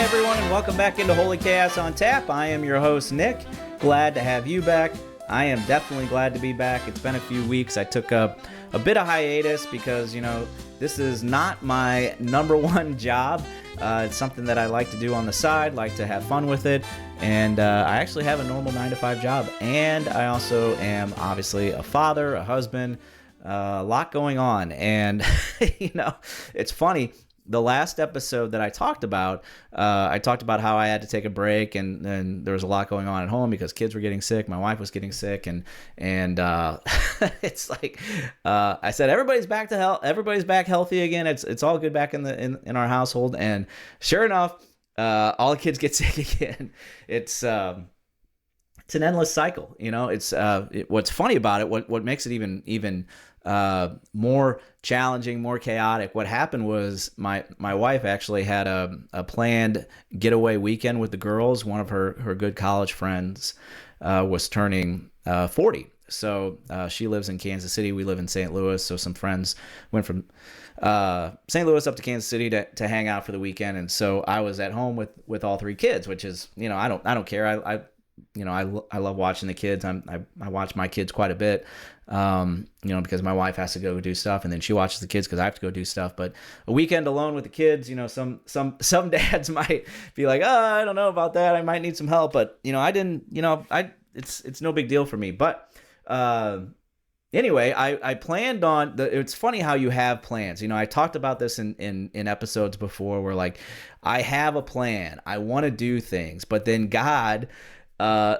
everyone, and welcome back into Holy Chaos on Tap. I am your host, Nick. Glad to have you back. I am definitely glad to be back. It's been a few weeks. I took a bit of hiatus because, this is not my number one job. It's something that I like to do on the side, like to have fun with it. And I actually have a normal 9-to-5 job. And I also am obviously a father, a husband, a lot going on. And, it's funny. The last episode that I talked about how I had to take a break, and there was a lot going on at home because kids were getting sick. My wife was getting sick, and it's like I said, everybody's back to health. Everybody's back healthy again. It's all good back in our household. And sure enough, all the kids get sick again. It's an endless cycle. What's funny about it, what makes it even more challenging, more chaotic. What happened was my wife actually had a planned getaway weekend with the girls. One of her good college friends was turning 40. So she lives in Kansas City. We live in St. Louis. So some friends went from St. Louis up to Kansas City to hang out for the weekend. And so I was at home with all three kids, which is, I don't care. I love watching the kids. I watch my kids quite a bit, because my wife has to go do stuff, and then she watches the kids because I have to go do stuff. But a weekend alone with the kids, some dads might be like, oh, I don't know about that. I might need some help. But it's no big deal for me. But anyway, I planned on it's funny how you have plans. I talked about this in episodes before where like I have a plan. I want to do things, but then God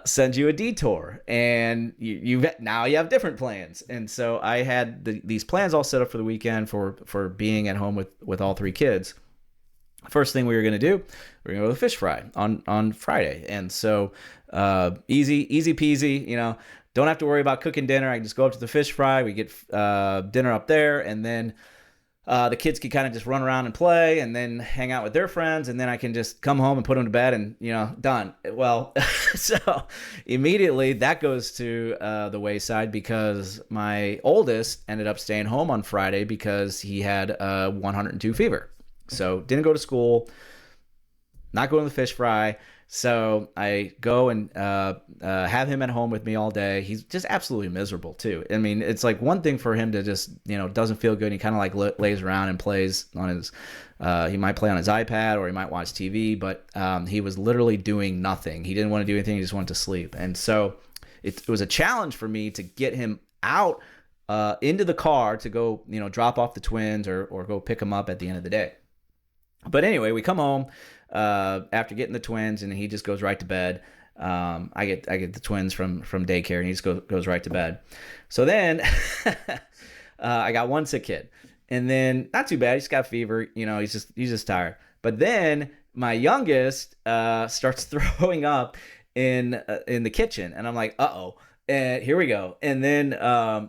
sends you a detour, and you have different plans. And so I had these plans all set up for the weekend for being at home with all three kids. First thing we were going to do, we're going to go to the fish fry on Friday. And so easy peasy, don't have to worry about cooking dinner. I can just go up to the fish fry. We get dinner up there, and then the kids can kind of just run around and play and then hang out with their friends. And then I can just come home and put them to bed and, done. Well, so immediately that goes to the wayside because my oldest ended up staying home on Friday because he had 102 fever. So didn't go to school, not going to the fish fry. So I go and have him at home with me all day. He's just absolutely miserable too. I mean, it's like one thing for him to just, doesn't feel good. He kind of like lays around and plays on his, he might play on his iPad or he might watch TV, but he was literally doing nothing. He didn't want to do anything. He just wanted to sleep. And so it was a challenge for me to get him out into the car to go, drop off the twins or go pick them up at the end of the day. But anyway, we come home after getting the twins, and he just goes right to bed. I get the twins from daycare, and he just goes right to bed. So then I got one sick kid, and then not too bad. He's got fever. He's just tired. But then my youngest starts throwing up in the kitchen, and I'm like, uh-oh. And here we go. And then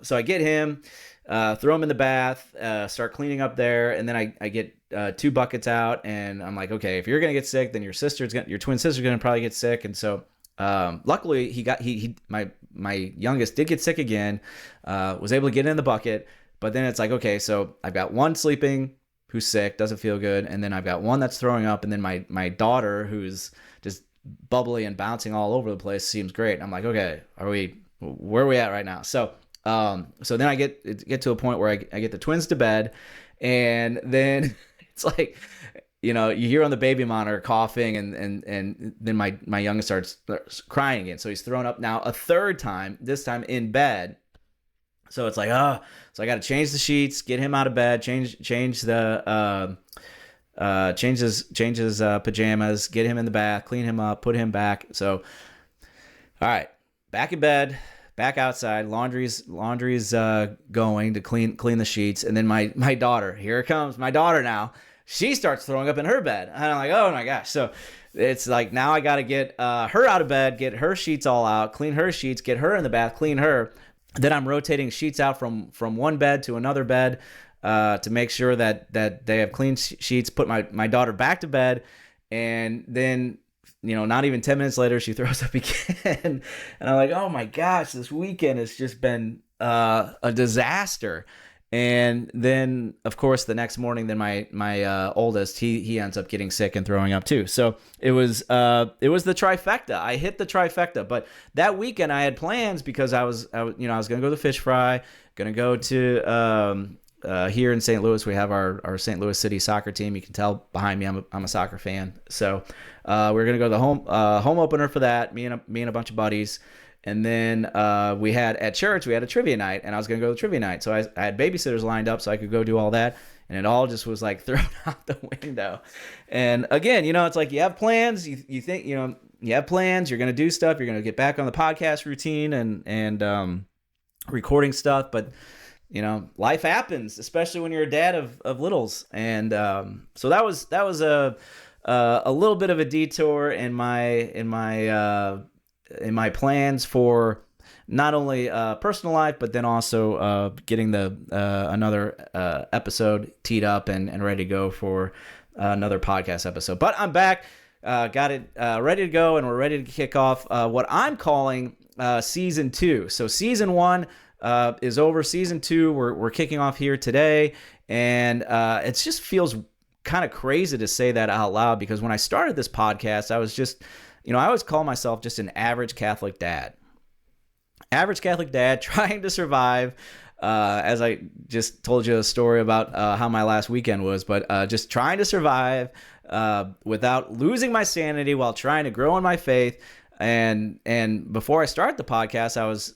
so I get him, throw him in the bath, start cleaning up there, and then I get 2 buckets out, and I'm like, okay, if you're gonna get sick, then your twin sister's gonna probably get sick. And so luckily my youngest did get sick again, was able to get in the bucket. But then it's like, okay, so I've got one sleeping who's sick, doesn't feel good, and then I've got one that's throwing up, and then my daughter who's just bubbly and bouncing all over the place seems great. And I'm like, okay, where are we at right now? So then I get to a point where I get the twins to bed, and then it's like, you hear on the baby monitor coughing, and then my youngest starts crying again. So he's thrown up now a third time, this time in bed. So it's like, so I got to change the sheets, get him out of bed, change his pajamas, get him in the bath, clean him up, put him back. So, all right, back in bed, back outside, laundry's going to clean the sheets. And then my daughter, here it comes, my daughter now, she starts throwing up in her bed. And I'm like, oh my gosh. So it's like, now I got to get her out of bed, get her sheets all out, clean her sheets, get her in the bath, clean her. Then I'm rotating sheets out from one bed to another bed to make sure that they have clean sheets, put my daughter back to bed. And then, not even 10 minutes later, she throws up again. And I'm like, oh my gosh, this weekend has just been a disaster. And then, of course, the next morning, then my oldest, he ends up getting sick and throwing up too. So it was the trifecta. I hit the trifecta. But that weekend, I had plans because I was going to go to the fish fry, going to go to here in St. Louis. We have our St. Louis City soccer team. You can tell behind me, I'm a soccer fan. So we're going to go to the home opener for that. Me and a bunch of buddies. And then we had at church, we had a trivia night, and I was going to go to the trivia night. So I had babysitters lined up so I could go do all that. And it all just was like thrown out the window. And again, it's like you have plans. You think, you have plans. You're going to do stuff. You're going to get back on the podcast routine and recording stuff. But, life happens, especially when you're a dad of littles. And so that was a little bit of a detour in my plans for not only personal life, but then also getting another episode teed up and ready to go for another podcast episode. But I'm back, got it ready to go, and we're ready to kick off what I'm calling season 2. So season 1 is over. Season 2, we're kicking off here today, and it just feels kind of crazy to say that out loud, because when I started this podcast, I was just I always call myself just an average Catholic dad. Average Catholic dad trying to survive, as I just told you a story about how my last weekend was, but just trying to survive without losing my sanity while trying to grow in my faith. And before I started the podcast, I was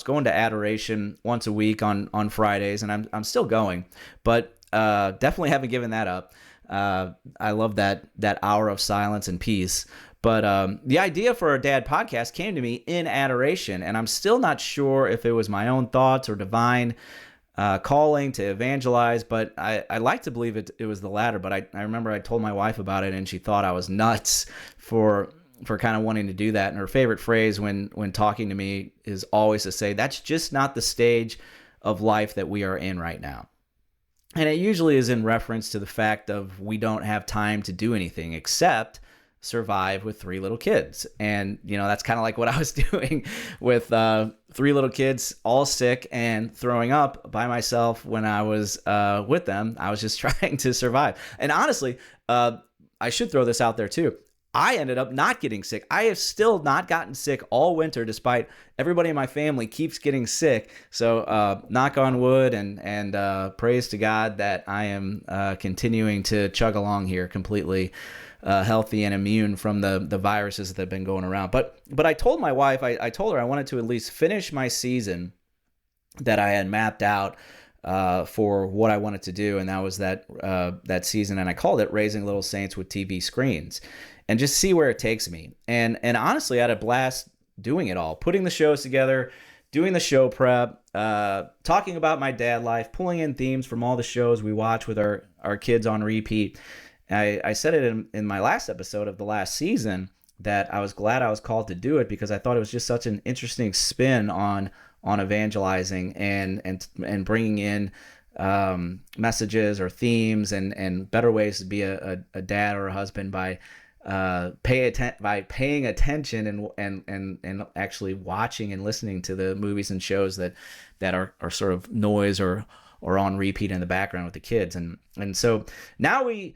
going to adoration once a week on Fridays, and I'm still going, but definitely haven't given that up. I love that hour of silence and peace. But the idea for a dad podcast came to me in adoration, and I'm still not sure if it was my own thoughts or divine calling to evangelize, but I like to believe it was the latter. But I remember I told my wife about it, and she thought I was nuts for kind of wanting to do that. And her favorite phrase when talking to me is always to say, that's just not the stage of life that we are in right now. And it usually is in reference to the fact of we don't have time to do anything except survive with 3 little kids. And that's kind of like what I was doing with 3 little kids, all sick and throwing up by myself when I was with them. I was just trying to survive. And honestly, I should throw this out there too. I ended up not getting sick. I have still not gotten sick all winter, despite everybody in my family keeps getting sick. So knock on wood, and praise to God that I am continuing to chug along here completely healthy and immune from the viruses that have been going around. But I told my wife, I told her I wanted to at least finish my season that I had mapped out for what I wanted to do, and that was that season, and I called it Raising Little Saints with TV Screens, and just see where it takes me. And honestly, I had a blast doing it all, putting the shows together, doing the show prep, talking about my dad life, pulling in themes from all the shows we watch with our kids on repeat. I said it in my last episode of the last season that I was glad I was called to do it, because I thought it was just such an interesting spin on evangelizing and bringing in messages or themes and better ways to be a dad or a husband by paying attention and actually watching and listening to the movies and shows that are sort of noise or on repeat in the background with the kids. And so now we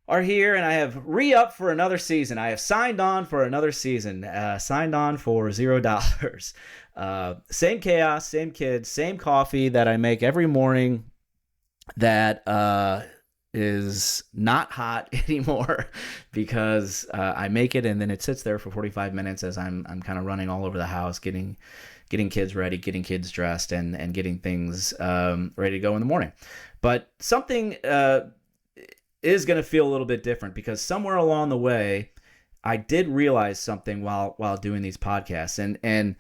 are here, and I have re-upped for another season. I have signed on for another season, signed on for $0. Same chaos, same kids, same coffee that I make every morning that is not hot anymore, because I make it and then it sits there for 45 minutes as I'm kind of running all over the house, getting kids ready, getting kids dressed, and getting things ready to go in the morning. But something is going to feel a little bit different, because somewhere along the way, I did realize something while doing these podcasts, and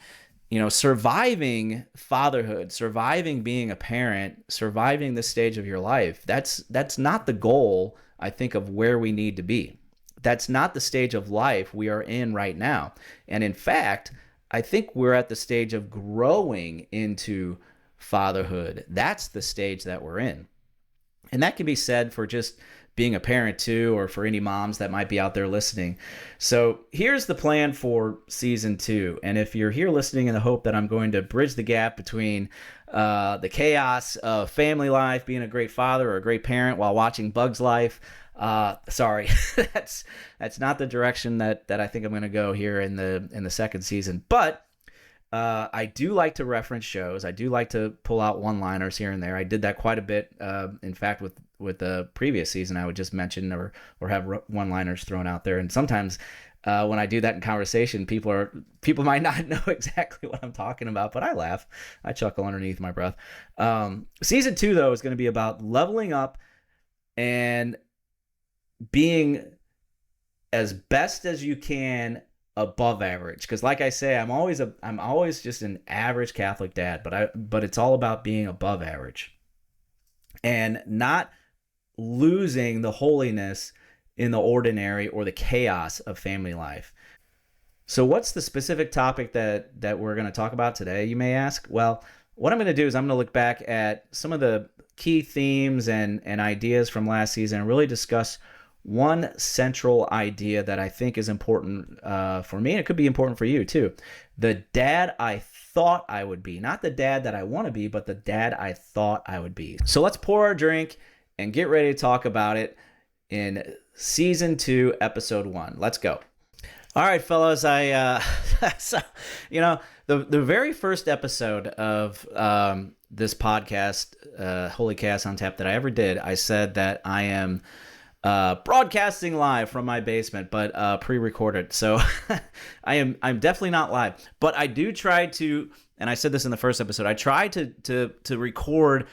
surviving fatherhood, surviving being a parent, surviving this stage of your life, that's not the goal, I think, of where we need to be. That's not the stage of life we are in right now. And in fact, I think we're at the stage of growing into fatherhood. That's the stage that we're in. And that can be said for just being a parent too, or for any moms that might be out there listening. So here's the plan for season 2. And if you're here listening in the hope that I'm going to bridge the gap between the chaos of family life, being a great father or a great parent while watching Bugs Life, sorry, that's not the direction that I think I'm going to go here in the second season. But I do like to reference shows. I do like to pull out one-liners here and there. I did that quite a bit. In fact, with the previous season, I would just mention or have one-liners thrown out there. And sometimes when I do that in conversation, people might not know exactly what I'm talking about, but I laugh. I chuckle underneath my breath. Season 2, though, is going to be about leveling up and being as best as you can above average, because like I say, I'm always just an average Catholic dad, but it's all about being above average and not losing the holiness in the ordinary or the chaos of family life. So what's the specific topic that we're going to talk about today, you may ask? Well, what I'm going to do is I'm going to look back at some of the key themes and ideas from last season and really discuss one central idea that I think is important for me, and it could be important for you too. The dad I thought I would be. Not the dad that I want to be, but the dad I thought I would be. So let's pour our drink and get ready to talk about it in season 2, episode 1. Let's go. All right, fellas. So, the very first episode of this podcast, Holy Chaos on Tap, that I ever did, I said that I am broadcasting live from my basement, but pre-recorded. So I'm definitely not live, but I do try to, and I said this in the first episode, I try to record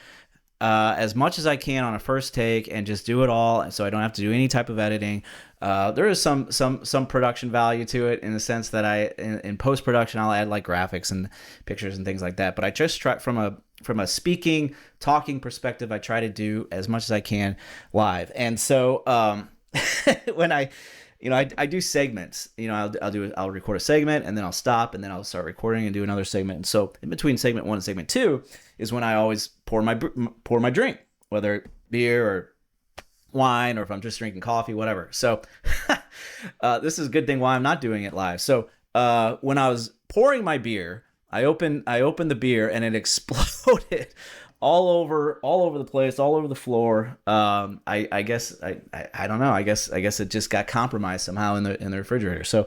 as much as I can on a first take and just do it all, so I don't have to do any type of editing. There is some production value to it in the sense that in post-production I'll add like graphics and pictures and things like that, but I just try from a talking perspective, I try to do as much as I can live. And so when I do segments, I'll record a segment and then I'll stop and then I'll start recording and do another segment. And so in between segment 1 and segment 2 is when I always pour my drink, whether beer or wine, or if I'm just drinking coffee, whatever. So this is a good thing why I'm not doing it live. So when I was pouring my beer, I opened the beer and it exploded all over the place, all over the floor. I guess I don't know. I guess it just got compromised somehow in the refrigerator. So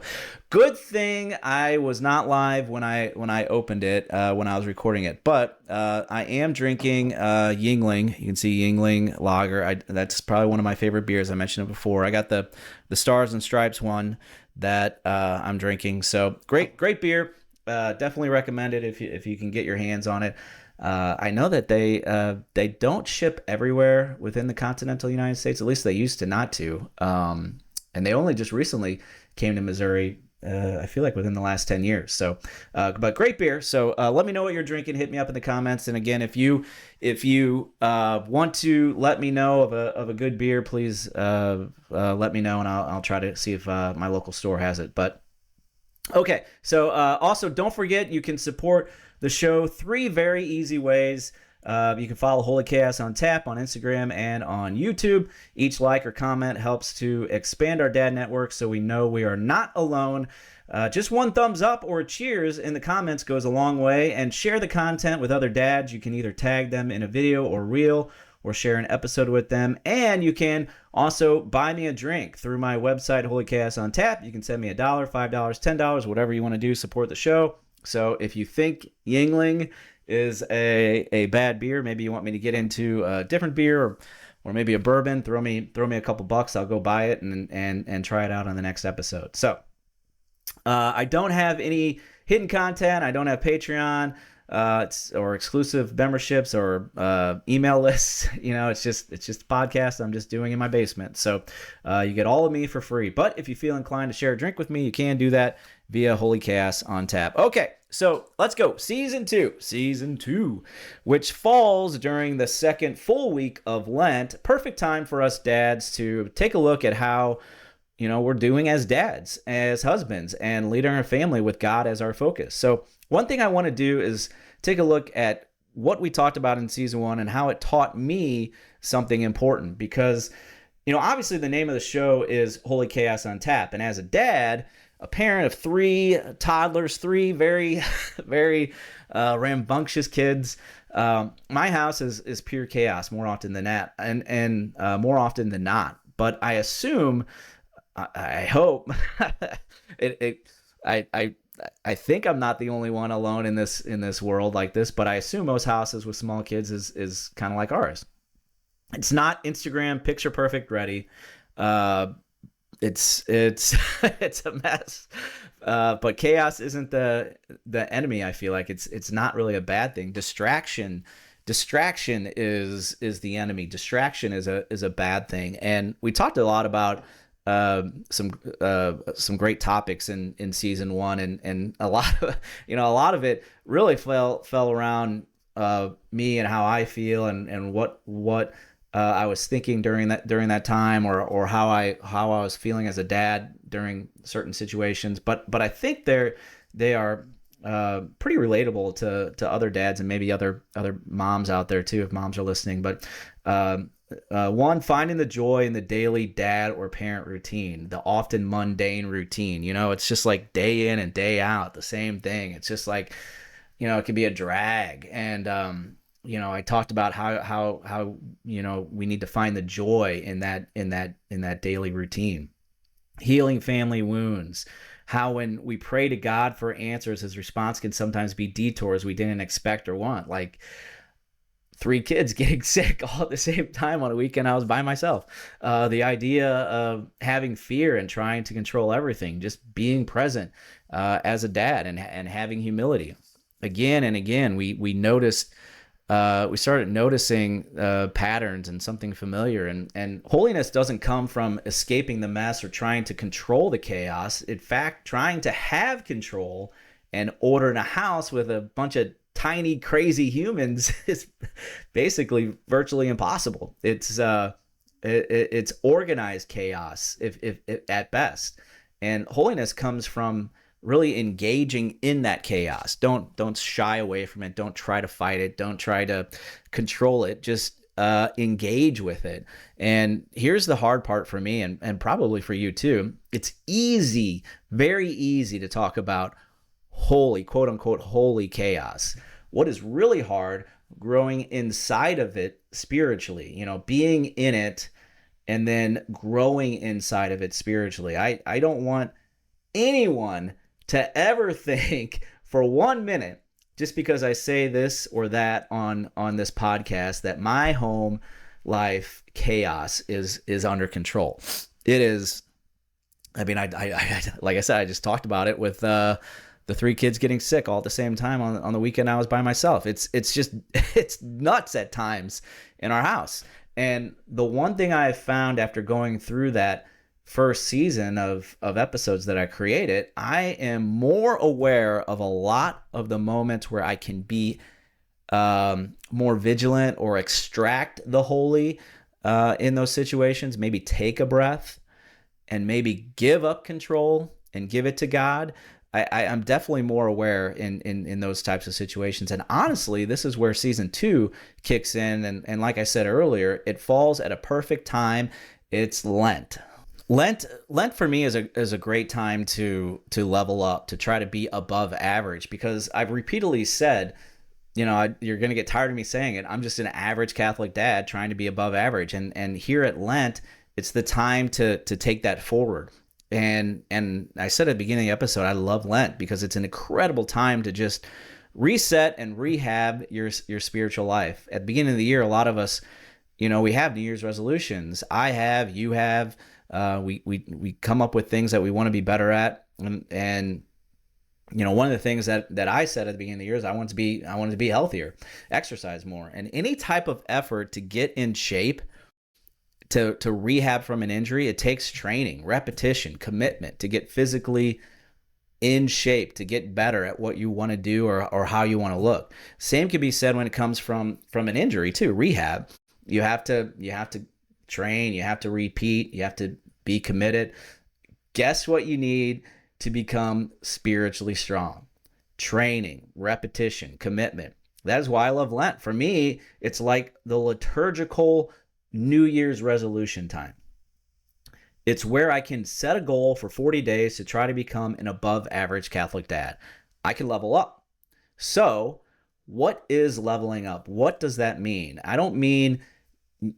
good thing I was not live when I opened it when I was recording it. But I am drinking Yuengling. You can see Yuengling Lager. That's probably one of my favorite beers. I mentioned it before. I got the Stars and Stripes one that I'm drinking. So great beer. Definitely recommend it if you can get your hands on it. I know that they don't ship everywhere within the continental United States. At least they used to not to. And they only just recently came to Missouri. I feel like within the last 10 years. So, but great beer. So let me know what you're drinking. Hit me up in the comments. And again, if you want to let me know of a good beer, please let me know, and I'll try to see if my local store has it. But okay, so also don't forget you can support the show 3 very easy ways. You can follow Holy Chaos on Tap on Instagram and on YouTube. Each like or comment helps to expand our dad network so we know we are not alone. Just one thumbs up or cheers in the comments goes a long way. And share the content with other dads. You can either tag them in a video or reel or share an episode with them. And you can also buy me a drink through my website, Holy Chaos on Tap. You can send me $1, $5, $10, whatever you want to do, support the show. So if you think Yuengling is a bad beer, maybe you want me to get into a different beer or maybe a bourbon, throw me a couple bucks, I'll go buy it and try it out on the next episode. So I don't have any hidden content. I don't have Patreon or exclusive memberships or email lists. It's just a podcast I'm just doing in my basement. So you get all of me for free. But if you feel inclined to share a drink with me, you can do that via Holy Chaos on Tap. Okay, so let's go. Season 2, which falls during the second full week of Lent. Perfect time for us dads to take a look at how we're doing as dads, as husbands, and leading our family with God as our focus. So one thing I want to do is take a look at what we talked about in season 1 and how it taught me something important. Because, obviously the name of the show is Holy Chaos on Tap. And as a dad, a parent of 3 toddlers, 3 very, very rambunctious kids, my house is pure chaos more often than that, and more often than not. But I assume, I hope, I think I'm not the only one alone in this world like this. But I assume most houses with small kids is kind of like ours. It's not Instagram picture perfect ready. It's it's a mess. But chaos isn't the enemy. I feel like it's not really a bad thing. Distraction is the enemy. Distraction is a bad thing. And we talked a lot about some great topics in season 1, and a lot of it really fell around me and how I feel, and what I was thinking during that time, or how I was feeling as a dad during certain situations. But I think they are pretty relatable to other dads, and maybe other moms out there too, if moms are listening. But one, finding the joy in the daily dad or parent routine, the often mundane routine. It's just like day in and day out, the same thing. It's just like, it can be a drag. And I talked about how we need to find the joy in that daily routine. Healing family wounds. How when we pray to God for answers, his response can sometimes be detours we didn't expect or want. Like 3 kids getting sick all at the same time on a weekend I was by myself. The idea of having fear and trying to control everything, just being present as a dad, and having humility. Again and again, we started noticing patterns and something familiar. And holiness doesn't come from escaping the mess or trying to control the chaos. In fact, trying to have control and order in a house with a bunch of tiny, crazy humans is basically virtually impossible. It's organized chaos, if at best. And holiness comes from really engaging in that chaos. Don't shy away from it. Don't try to fight it. Don't try to control it. Just engage with it. And here's the hard part for me, and probably for you too. It's easy, very easy to talk about holy, quote unquote, holy chaos. What is really hard, growing inside of it spiritually, being in it and then growing inside of it spiritually. I don't want anyone to ever think for 1 minute, just because I say this or that on this podcast, that my home life chaos is under control. It is. I mean, I like I said, I just talked about it with the 3 kids getting sick all at the same time on the weekend I was by myself. It's just, it's nuts at times in our house. And the one thing I have found after going through that first season of episodes that I created, I am more aware of a lot of the moments where I can be more vigilant or extract the holy in those situations. Maybe take a breath and maybe give up control and give it to God. I'm definitely more aware in those types of situations. And honestly, this is where season 2 kicks in. And like I said earlier, it falls at a perfect time. It's Lent. Lent for me is a great time to level up, to try to be above average, because I've repeatedly said, you're going to get tired of me saying it, I'm just an average Catholic dad trying to be above average. And here at Lent, it's the time to take that forward. And I said at the beginning of the episode, I love Lent because it's an incredible time to just reset and rehab your spiritual life. At the beginning of the year, a lot of us, we have New Year's resolutions. I have, you have, we come up with things that we want to be better at. And one of the things that I said at the beginning of the year is I wanted to be healthier, exercise more, and any type of effort to get in shape, to rehab from an injury, it takes training, repetition, commitment to get physically in shape, to get better at what you want to do or how you want to look. Same can be said when it comes from an injury too. Rehab, you have to train, you have to repeat, you have to be committed. Guess what you need to become spiritually strong? Training, repetition, commitment. That is why I love Lent. For me, it's like the liturgical New Year's resolution time. It's where I can set a goal for 40 days to try to become an above average Catholic dad. I can level up. So, what is leveling up? What does that mean? I don't mean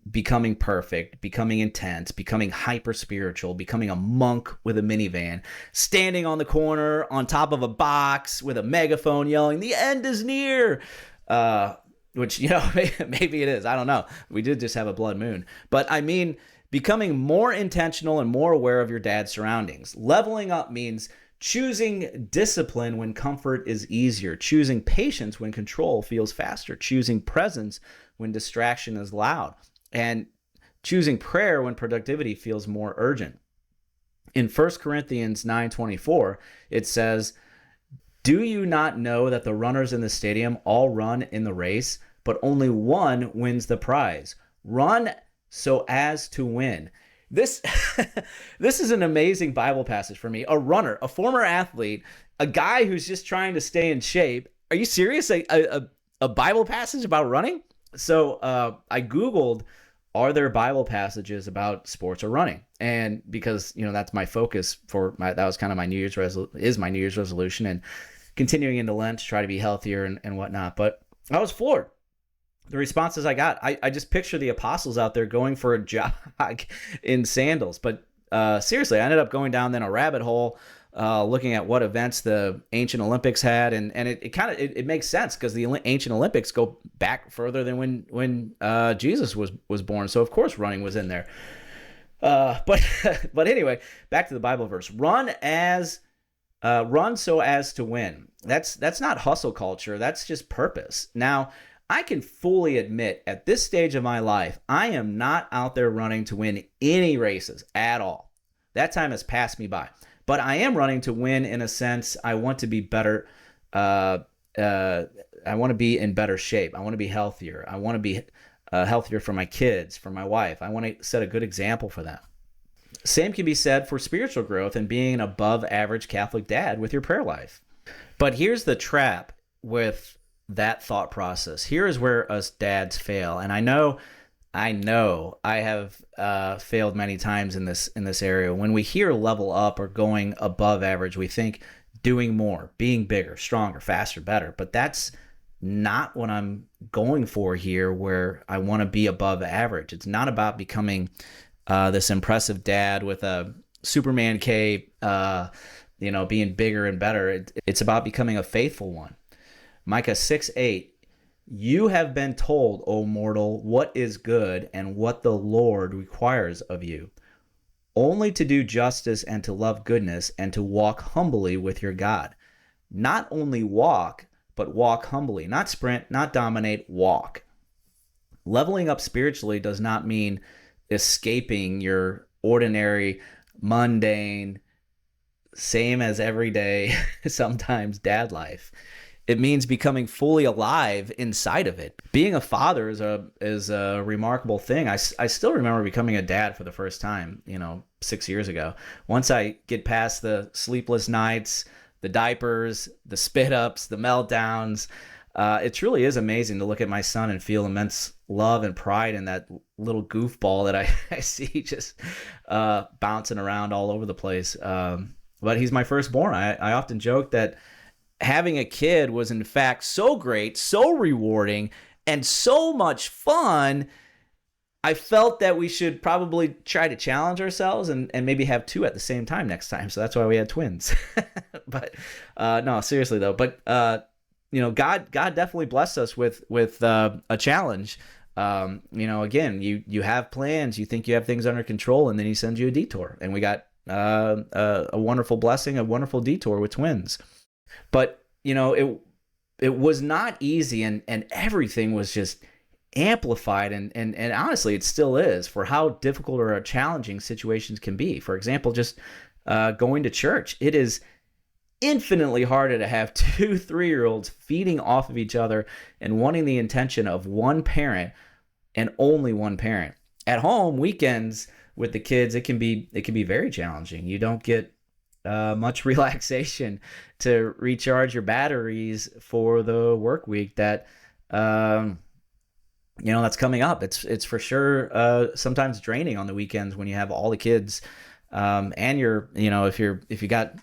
becoming perfect, becoming intense, becoming hyper spiritual, becoming a monk with a minivan, standing on the corner on top of a box with a megaphone yelling, "The end is near." Which, maybe it is. I don't know. We did just have a blood moon. But I mean, becoming more intentional and more aware of your dad's surroundings. Leveling up means choosing discipline when comfort is easier, choosing patience when control feels faster, choosing presence when distraction is loud, and choosing prayer when productivity feels more urgent. In 1 Corinthians 9:24, it says, "Do you not know that the runners in the stadium all run in the race, but only one wins the prize? Run so as to win." This this is an amazing Bible passage for me. A runner, a former athlete, a guy who's just trying to stay in shape. Are you serious? A Bible passage about running? So I Googled, are there Bible passages about sports or running? And because that's my focus that was kind of my New Year's resolution, and continuing into Lent to try to be healthier and whatnot. But I was floored. The responses I got, I just picture the apostles out there going for a jog in sandals. But seriously, I ended up going down then a rabbit hole, looking at what events the ancient Olympics had, and it makes sense because the ancient Olympics go back further than when Jesus was born. So of course running was in there. But anyway, back to the Bible verse: run so as to win. That's not hustle culture. That's just purpose. Now, I can fully admit at this stage of my life, I am not out there running to win any races at all. That time has passed me by. But I am running to win in a sense. I want to be better. I want to be in better shape. I want to be healthier. I want to be healthier for my kids, for my wife. I want to set a good example for them. Same can be said for spiritual growth and being an above average Catholic dad with your prayer life. But here's the trap with that thought process. Here is where us dads fail. And I know I have failed many times in this area. When we hear level up or going above average, we think doing more, being bigger, stronger, faster, better. But that's not what I'm going for here, where I want to be above average. It's not about becoming this impressive dad with a Superman cape, being bigger and better. It's about becoming a faithful one. Micah 6:8, "You have been told, O mortal, what is good and what the Lord requires of you, only to do justice and to love goodness and to walk humbly with your God." Not only walk, but walk humbly. Not sprint, not dominate, walk. Leveling up spiritually does not mean escaping your ordinary, mundane, same as every day, sometimes dad life. It means becoming fully alive inside of it. Being a father is a remarkable thing. I still remember becoming a dad for the first time, 6 years ago. Once I get past the sleepless nights, the diapers, the spit ups, the meltdowns, it truly is amazing to look at my son and feel immense love and pride in that little goofball that I see just bouncing around all over the place. But he's my firstborn. I often joke that having a kid was in fact so great, so rewarding, and so much fun. I felt that we should probably try to challenge ourselves and maybe have two at the same time next time. So that's why we had twins. But no, seriously though. But God definitely blessed us with a challenge. Again, you have plans, you think you have things under control, and then he sends you a detour. And we got a wonderful blessing, a wonderful detour with twins. But it was not easy, and everything was just amplified, and honestly it still is, for how difficult or challenging situations can be. For example, just going to church. It is infinitely harder to have 2 3-year-olds feeding off of each other and wanting the attention of one parent and only one parent. At home, weekends with the kids, it can be very challenging. You don't get much relaxation to recharge your batteries for the work week that um, that's coming up. It's for sure sometimes draining on the weekends when you have all the kids, and if you got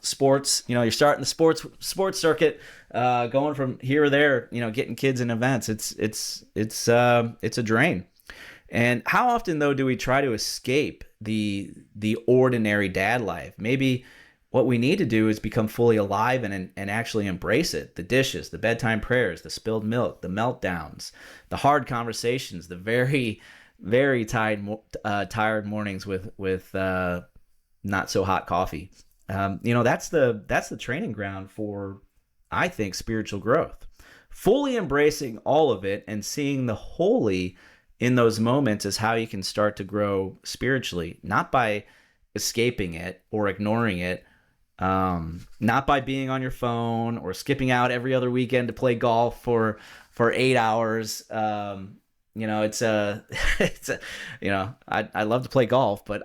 sports, you're starting the sports circuit, going from here or there, getting kids in events. It's a drain. And how often though do we try to escape the ordinary dad life? Maybe what we need to do is become fully alive and actually embrace it. The dishes, the bedtime prayers, the spilled milk, the meltdowns, the hard conversations, the very, very tired mornings with not so hot coffee. That's the training ground for, I think, spiritual growth. Fully embracing all of it and seeing the holy in those moments is how you can start to grow spiritually, not by escaping it or ignoring it, not by being on your phone or skipping out every other weekend to play golf for 8 hours. It's a, I love to play golf, but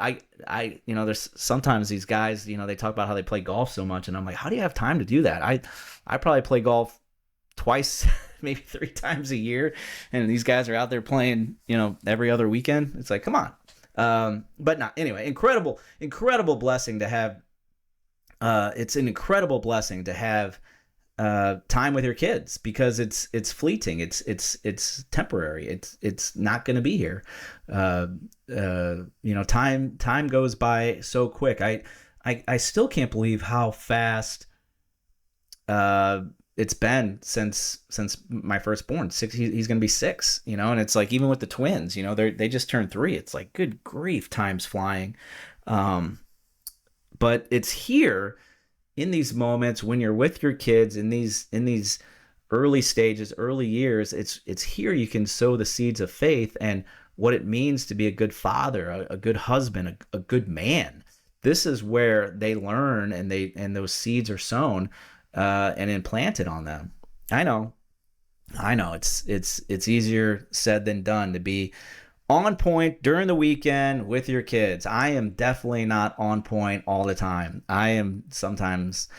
there's sometimes these guys, they talk about how they play golf so much, and I'm like, how do you have time to do that? I probably play golf twice, maybe 3 times a year, and these guys are out there playing, every other weekend. It's like, come on. But not anyway. Incredible blessing to have. It's an incredible blessing to have time with your kids, because it's fleeting. It's temporary. It's not going to be here. Time goes by so quick. I still can't believe how fast it's been since my firstborn. He's going to be 6, and it's like, even with the twins, they just turned 3. It's like, good grief, time's flying. But it's here in these moments when you're with your kids in these early stages, early years. It's here you can sow the seeds of faith and what it means to be a good father, a good husband, a good man. This is where they learn, and those seeds are sown and implanted on them. I know it's easier said than done to be on point during the weekend with your kids. I am definitely not on point all the time. I am sometimes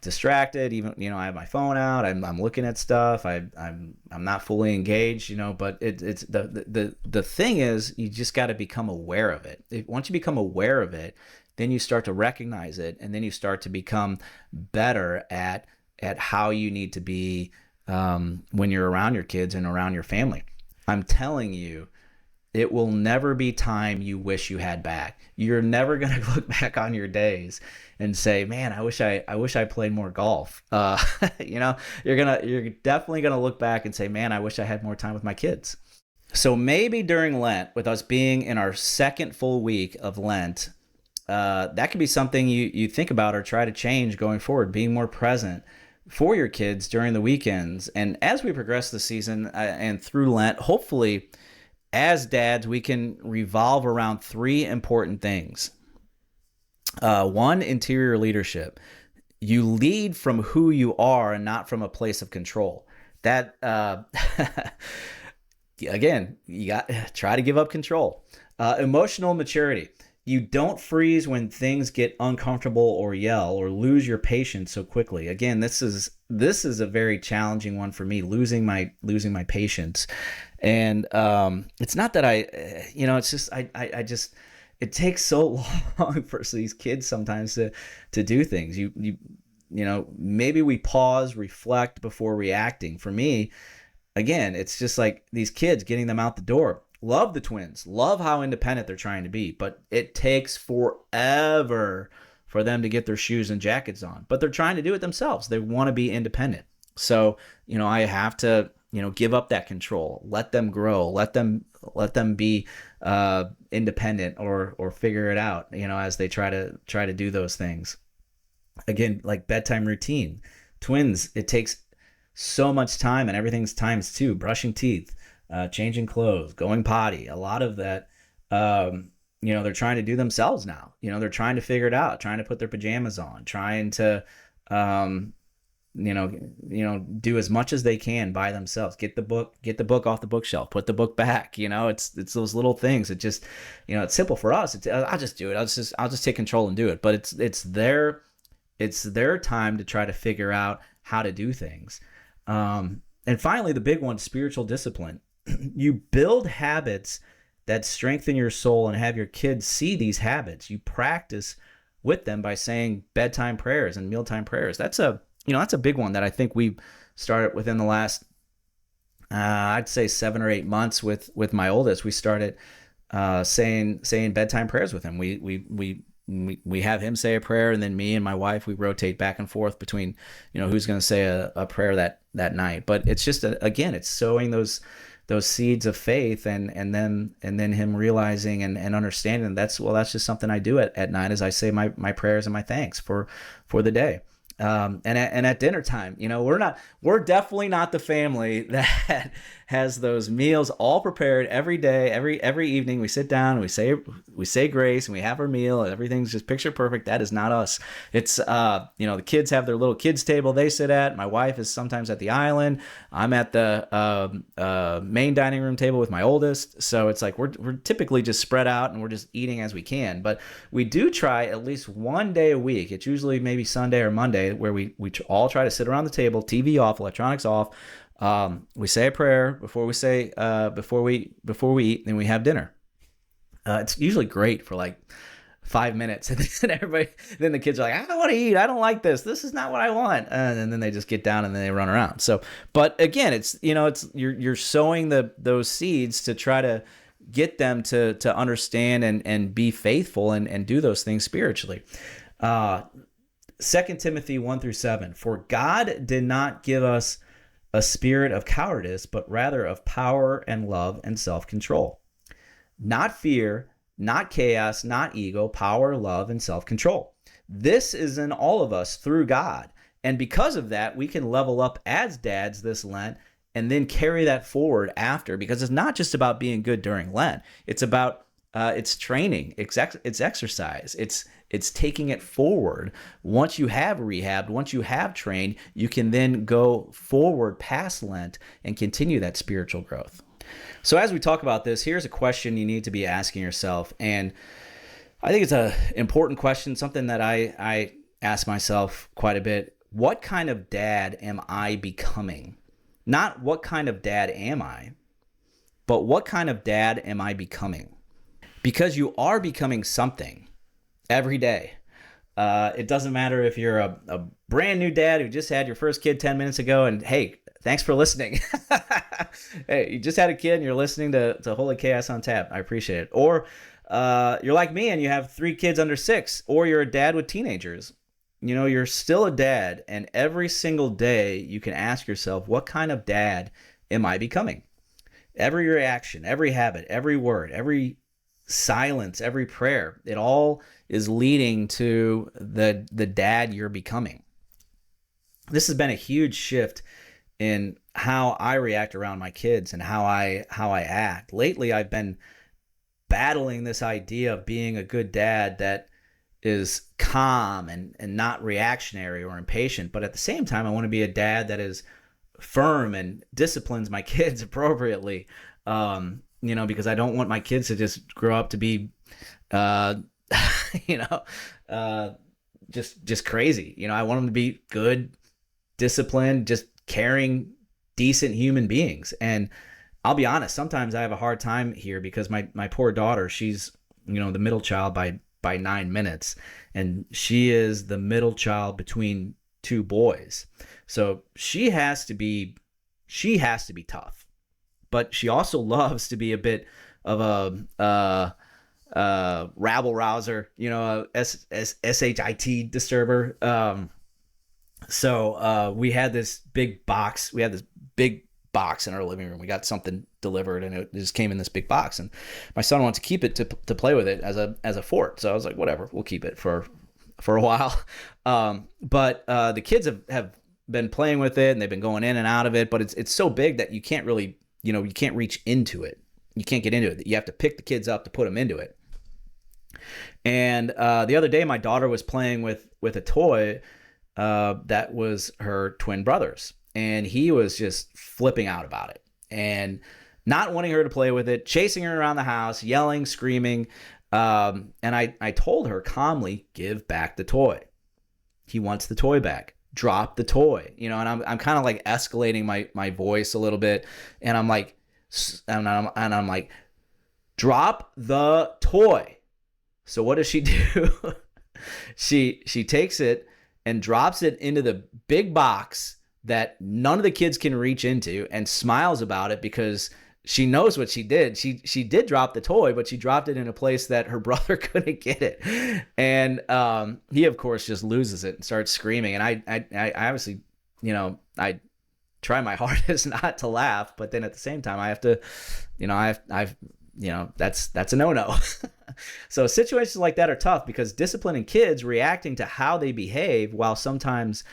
distracted. Even, I have my phone out. I'm looking at stuff. I'm not fully engaged. But it's the thing is, you just got to become aware of it. Once you become aware of it, then you start to recognize it, and then you start to become better at how you need to be when you're around your kids and around your family. I'm telling you, it will never be time you wish you had back. You're never going to look back on your days and say, man, I wish I played more golf. You're definitely going to look back and say, man, I wish I had more time with my kids. So maybe during Lent, with us being in our second full week of Lent, that could be something you think about or try to change going forward, being more present for your kids during the weekends. And as we progress the season and through Lent, hopefully, as dads, we can revolve around 3 important things. 1, interior leadership. You lead from who you are and not from a place of control. That, again, you got try to give up control. Emotional maturity. You don't freeze when things get uncomfortable or yell or lose your patience so quickly. Again, this is a very challenging one for me, losing my patience. And it's not that it's just I just, it takes so long for these kids sometimes to do things. Maybe we pause, reflect before reacting. For me, again, it's just like these kids, getting them out the door. Love the twins, love how independent they're trying to be, but it takes forever for them to get their shoes and jackets on. But they're trying to do it themselves. They want to be independent. So, I have to, give up that control, let them grow, let them be independent or figure it out, as they try to do those things. Again, like bedtime routine. Twins, it takes so much time, and everything's times 2. Brushing teeth, changing clothes, going potty. A lot of that, they're trying to do themselves now. They're trying to figure it out, trying to put their pajamas on, trying to, do as much as they can by themselves. Get the book off the bookshelf, put the book back. It's those little things. It just, it's simple for us. I'll just do it. I'll just take control and do it. But it's their time to try to figure out how to do things. And finally, the big one, spiritual discipline. You build habits that strengthen your soul and have your kids see these habits. You practice with them by saying bedtime prayers and mealtime prayers. That's a big one that I think we started within the last, I'd say 7 or 8 months with my oldest. We started saying bedtime prayers with him. We have him say a prayer, and then me and my wife, we rotate back and forth between, who's going to say a prayer that night. But it's just again, it's sowing those seeds of faith, and then him realizing and understanding that's just something I do at night, as I say my prayers and my thanks for the day. And at dinner time, we're definitely not the family that has those meals all prepared every day, every evening. We sit down and we say grace and we have our meal and everything's just picture perfect. That is not us. It's, the kids have their little kids table they sit at. My wife is sometimes at the island. I'm at the main dining room table with my oldest. So it's like we're typically just spread out and we're just eating as we can. But we do try at least one day a week. It's usually maybe Sunday or Monday where we all try to sit around the table, TV off, electronics off. We say a prayer before we eat, and we have dinner. It's usually great for like 5 minutes, and then the kids are like, I don't want to eat. I don't like this. This is not what I want. And then they just get down and then they run around. So, but again, it's you're sowing those seeds to try to get them to understand and be faithful and do those things spiritually. 2 Timothy 1-7, for God did not give us a spirit of cowardice, but rather of power and love and self-control. Not fear, not chaos, not ego, power, love, and self-control. This is in all of us through God. And because of that, we can level up as dads this Lent and then carry that forward after, because it's not just about being good during Lent. It's about it's training, it's exercise, it's taking it forward. Once you have rehabbed, once you have trained, you can then go forward past Lent and continue that spiritual growth. So as we talk about this, here's a question you need to be asking yourself. And I think it's an important question, something that I ask myself quite a bit. What kind of dad am I becoming? Not what kind of dad am I, but what kind of dad am I becoming? Because you are becoming something every day. It doesn't matter if you're a brand new dad who just had your first kid 10 minutes ago, and hey, thanks for listening. Hey, you just had a kid and you're listening to Holy Chaos on Tap. I appreciate it. Or you're like me and you have 3 kids under 6, or you're a dad with teenagers. You're still a dad, and every single day you can ask yourself, what kind of dad am I becoming? Every reaction, every habit, every word, every silence, every prayer, it all is leading to the dad you're becoming. This has been a huge shift in how I react around my kids and how I act. Lately, I've been battling this idea of being a good dad that is calm and not reactionary or impatient, but at the same time, I want to be a dad that is firm and disciplines my kids appropriately. Because I don't want my kids to just grow up to be, just crazy. I want them to be good, disciplined, just caring, decent human beings. And I'll be honest, sometimes I have a hard time here because my poor daughter, she's, the middle child by 9 minutes, and she is the middle child between 2 boys. So she has to be tough. But she also loves to be a bit of a rabble rouser, SHIT disturber. So we had this big box. We had this big box in our living room. We got something delivered, and it just came in this big box. And my son wants to keep it to play with it as a fort. So I was like, whatever, we'll keep it for a while. But the kids have been playing with it, and they've been going in and out of it. But it's so big that you can't really, you can't reach into it. You can't get into it. You have to pick the kids up to put them into it. And the other day, my daughter was playing with a toy that was her twin brother's, and he was just flipping out about it and not wanting her to play with it, chasing her around the house, yelling, screaming. And I told her calmly, give back the toy. He wants the toy back. drop the toy, and I'm kind of like escalating my voice a little bit, and I'm like, drop the toy. So what does she do? she takes it and drops it into the big box that none of the kids can reach into, and smiles about it because she knows what she did. She did drop the toy, but she dropped it in a place that her brother couldn't get it. And he, of course, just loses it and starts screaming. And I obviously, I try my hardest not to laugh, but then at the same time, I have to, that's a no-no. So situations like that are tough because disciplining kids reacting to how they behave, while sometimes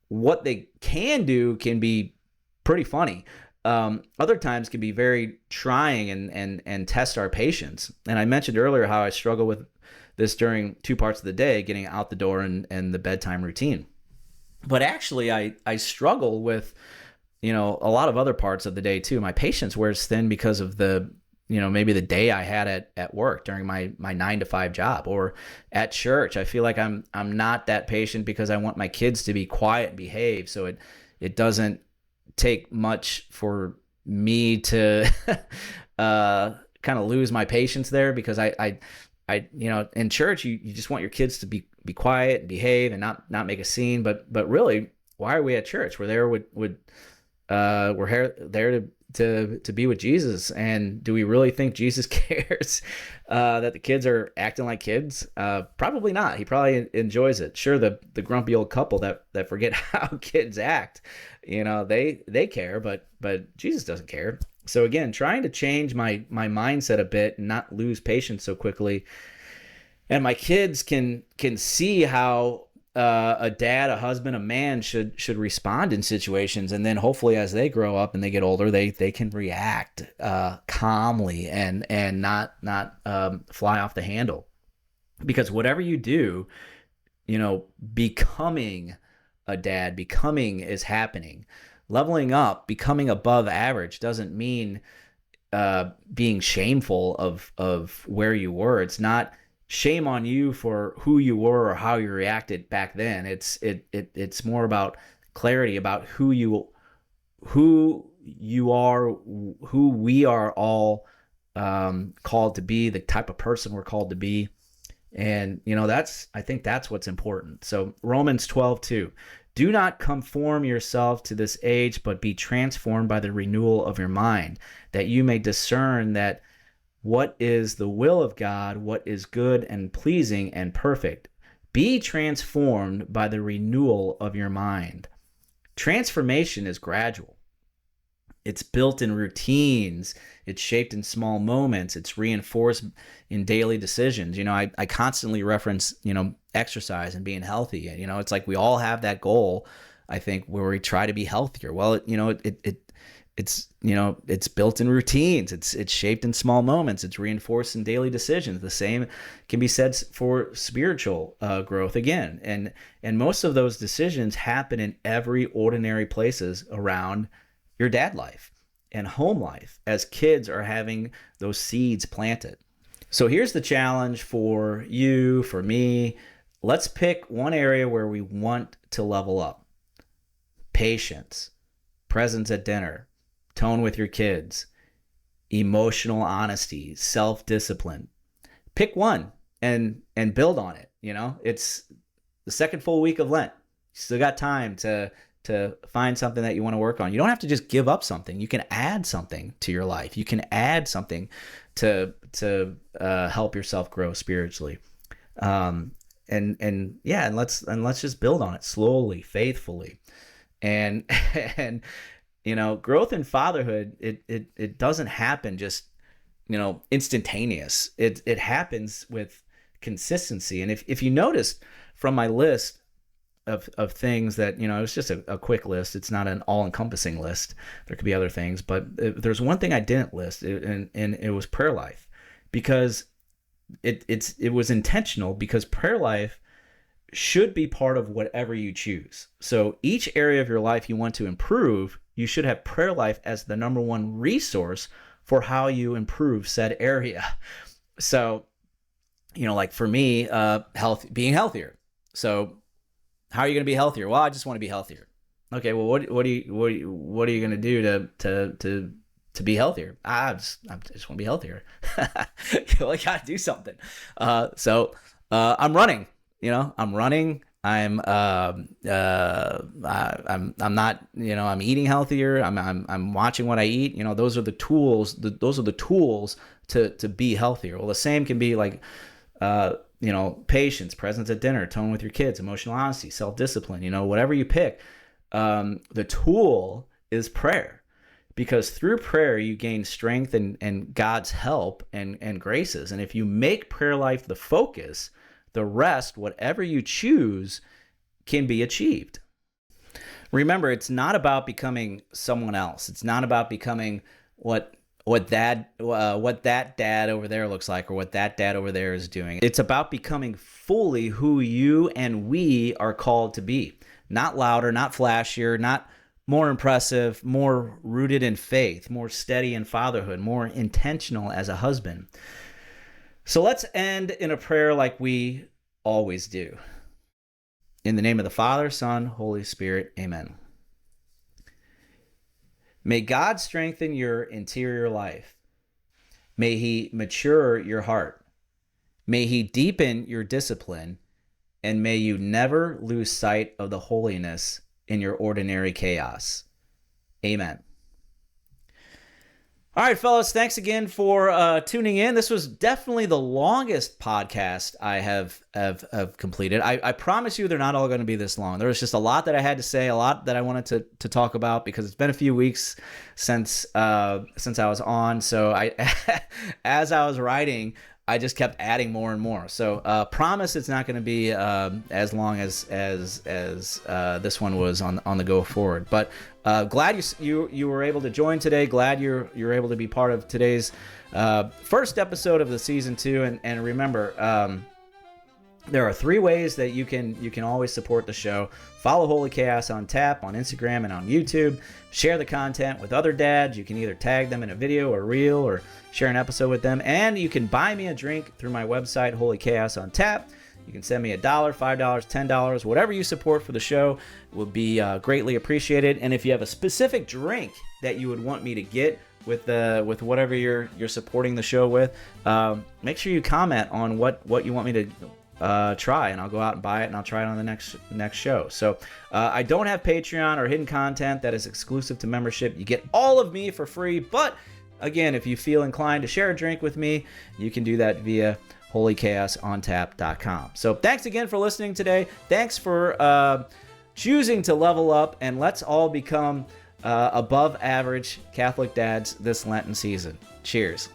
what they can do can be pretty funny, other times can be very trying and test our patience. And I mentioned earlier how I struggle with this during 2 parts of the day, getting out the door and the bedtime routine. But actually, I struggle with, a lot of other parts of the day too. My patience wears thin because of maybe the day I had at work during my 9 to 5 job, or at church. I feel like I'm not that patient because I want my kids to be quiet and behave. So it doesn't take much for me to kind of lose my patience there, because I in church you just want your kids to be quiet and behave and not make a scene. But really, why are we at church? We're there we're there to be with Jesus. And do we really think Jesus cares that the kids are acting like kids? Probably not. He probably enjoys it. Sure, the grumpy old couple that forget how kids act, they care, but Jesus doesn't care. So again, trying to change my mindset a bit and not lose patience so quickly. And my kids can see how a dad, a husband, a man should respond in situations, and then hopefully as they grow up and they get older, they can react calmly and not fly off the handle. Because whatever you do, becoming a dad, becoming is happening. Leveling up, becoming above average doesn't mean being shameful of where you were. It's not shame on you for who you were or how you reacted back then. It's more about clarity about who you are, who we are all called to be, the type of person we're called to be. And I think that's what's important. So Romans 12:2, do not conform yourself to this age, but be transformed by the renewal of your mind, that you may discern that what is the will of God, what is good and pleasing and perfect. Be transformed by the renewal of your mind. Transformation is gradual. It's built in routines. It's shaped in small moments. It's reinforced in daily decisions. I constantly reference, exercise and being healthy. It's like we all have that goal, I think, where we try to be healthier. Well, it's built in routines. It's shaped in small moments. It's reinforced in daily decisions. The same can be said for spiritual growth again. And most of those decisions happen in every ordinary places around your dad life and home life as kids are having those seeds planted. So here's the challenge for you, for me. Let's pick one area where we want to level up. Patience, presence at dinner, tone with your kids, emotional honesty, self-discipline. Pick one and build on it. It's the second full week of Lent. You still got time to find something that you want to work on. You don't have to just give up something. You can add something to your life. You can add something to help yourself grow spiritually. And let's just build on it slowly, faithfully. And growth in fatherhood, it doesn't happen just, instantaneous. It happens with consistency. And if you noticed from my list of things that, it's just a quick list. It's not an all-encompassing list. There could be other things, but there's one thing I didn't list, and it was prayer life, because it was intentional, because prayer life should be part of whatever you choose. So each area of your life you want to improve, you should have prayer life as the number one resource for how you improve said area. So, like for me, being healthier. So How are you going to be healthier? Well, I just want to be healthier. Okay, well, what are you going to do to be healthier? I just want to be healthier. I got to do something. So I'm running. I'm running. I'm not, I'm eating healthier. I'm watching what I eat. Those are the tools. Those are the tools to be healthier. Well, the same can be like, patience, presence at dinner, tone with your kids, emotional honesty, self-discipline, whatever you pick. The tool is prayer, because through prayer you gain strength and God's help and graces. And if you make prayer life the focus, the rest, whatever you choose, can be achieved. Remember, it's not about becoming someone else. It's not about becoming what that dad over there looks like, or what that dad over there is doing. It's about becoming fully who you and we are called to be. Not louder, not flashier, not more impressive, more rooted in faith, more steady in fatherhood, more intentional as a husband. So let's end in a prayer like we always do. In the name of the Father, Son, Holy Spirit, amen. May God strengthen your interior life. May He mature your heart. May He deepen your discipline. And may you never lose sight of the holiness in your ordinary chaos. Amen. All right, fellas, thanks again for tuning in. This was definitely the longest podcast I have completed. I promise you they're not all going to be this long. There was just a lot that I had to say, a lot that I wanted to talk about, because it's been a few weeks since I was on. So as I was writing, I just kept adding more and more. So promise it's not going to be as long as this one was on the go forward. But glad you were able to join today. Glad you're able to be part of today's first episode of the season 2. And remember, there are 3 ways that you can always support the show. Follow Holy Chaos on Tap on Instagram and on YouTube. Share the content with other dads. You can either tag them in a video or reel, or share an episode with them. And you can buy me a drink through my website, Holy Chaos on Tap. You can send me $1, $5, $10, whatever you support for the show will be greatly appreciated. And if you have a specific drink that you would want me to get with whatever you're supporting the show with, make sure you comment on what you want me to try, and I'll go out and buy it, and I'll try it on the next show. So I don't have Patreon or hidden content that is exclusive to membership. You get all of me for free, but again, if you feel inclined to share a drink with me, you can do that via holychaosontap.com. So thanks again for listening today. Thanks for choosing to level up, and let's all become above average Catholic dads this Lenten season. Cheers.